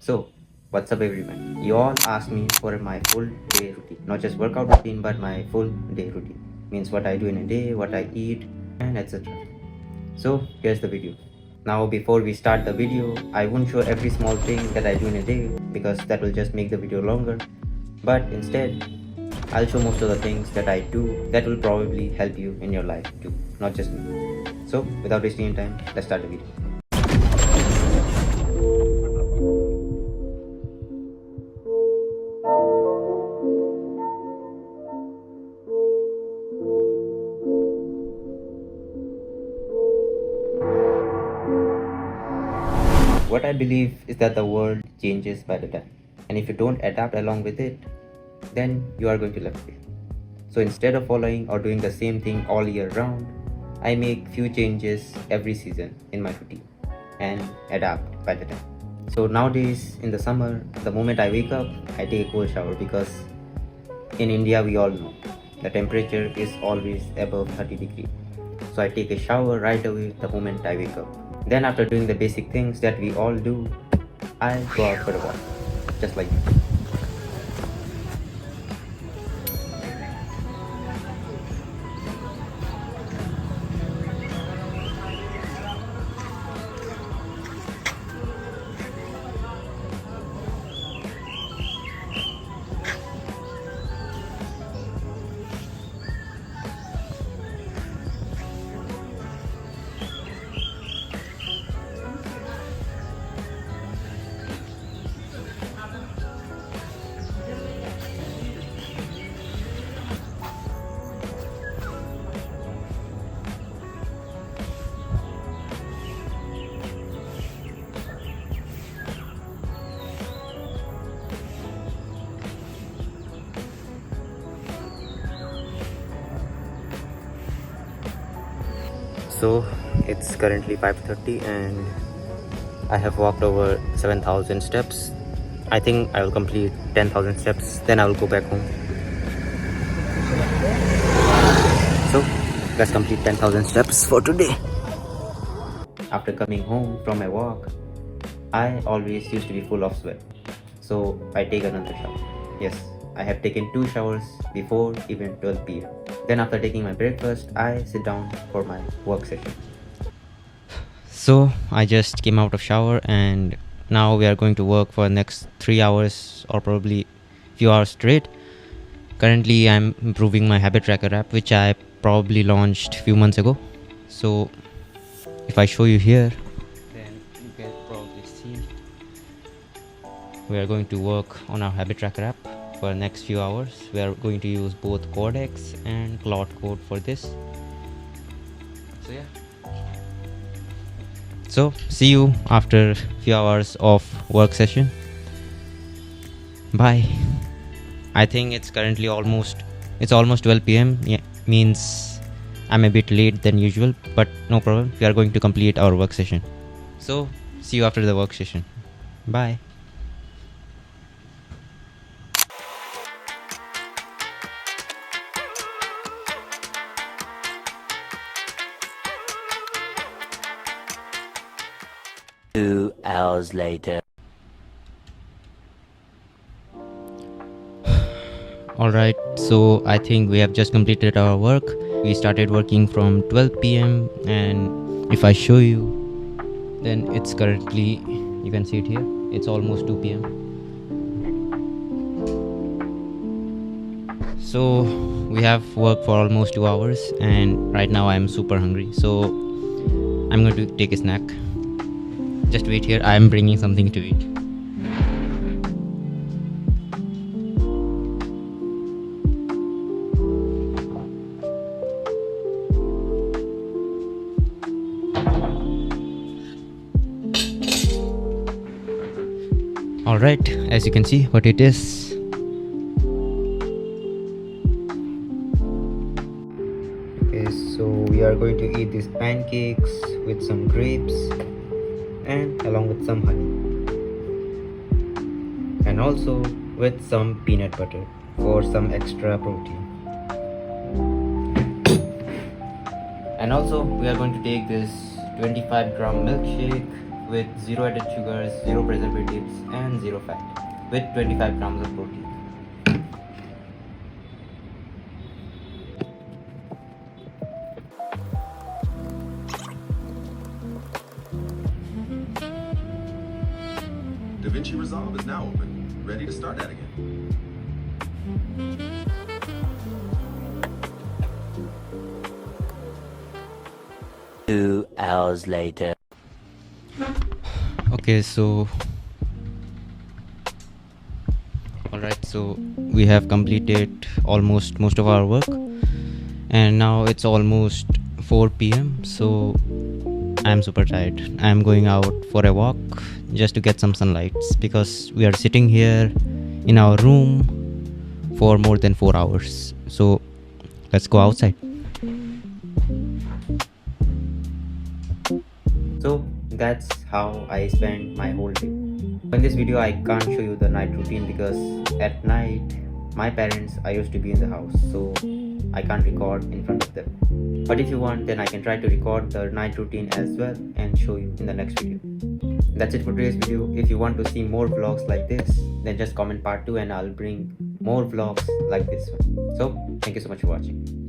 So, what's up everyone? You all asked me for my full day routine. Not just workout routine, but my full day routine. Means what I do in a day, what I eat, and etc. So, here's the video. Now, before we start the video, I won't show every small thing that I do in a day because that will just make the video longer. But instead, I'll show most of the things that I do that will probably help you in your life too, not just me. So, without wasting any time, let's start the video. What I believe is that the world changes by the time, and if you don't adapt along with it, then you are going to left behind. So instead of following or doing the same thing all year round, I make few changes every season in my routine and adapt by the time. So nowadays in the summer, the moment I wake up, I take a cold shower because in India we all know the temperature is always above 30 degrees. So I take a shower right away the moment I wake up. Then after doing the basic things that we all do, I go out for a walk, just like this. So it's currently 5:30 and I have walked over 7,000 steps. I think I will complete 10,000 steps, then I will go back home. So let's complete 10,000 steps for today. After coming home from my walk, I always used to be full of sweat. So I take another shower. Yes, I have taken 2 showers before even 12 p.m. Then after taking my breakfast, I sit down for my work session. So I just came out of shower and now we are going to work for the next 3 hours or probably few hours straight. Currently I'm improving my habit tracker app, which I probably launched few months ago. So if I show you here, then you can probably see we are going to work on our habit tracker app for the next few hours. We are going to use both Codex and Cloud Code for this. So yeah. So see you after few hours of work session. Bye. I think it's currently almost 12 p.m. Yeah, means I'm a bit late than usual, but no problem. We are going to complete our work session. So see you after the work session. Bye. Two hours later. Alright, so I think we have just completed our work. We started working from 12 p.m. and if I show you, then it's currently, you can see it here, it's almost 2 p.m. So we have worked for almost 2 hours and right now I'm super hungry. So I'm going to take a snack. Just wait here, I'm bringing something to eat. Alright, as you can see what it is. Okay, so we are going to eat these pancakes with some grapes and along with some honey. And also with some peanut butter for some extra protein. And also we are going to take this 25-gram milkshake with 0 added sugars, 0 preservatives and and zero fat with 25 grams of protein. DaVinci Resolve is now open, ready to start that again. 2 hours later. Okay, so alright, so we have completed almost most of our work, and now it's almost 4 p.m. so I'm super tired. I'm going out for a walk just to get some sunlight, because we are sitting here in our room for more than 4 hours. So let's go outside. So that's how I spend my whole day. In this video I can't show you the night routine because at night my parents are used to be in the house, so I can't record in front of them. But if you want, then I can try to record the night routine as well and show you in the next video. That's it for today's video. If you want to see more vlogs like this, then just comment part 2 and I'll bring more vlogs like this one. So thank you so much for watching.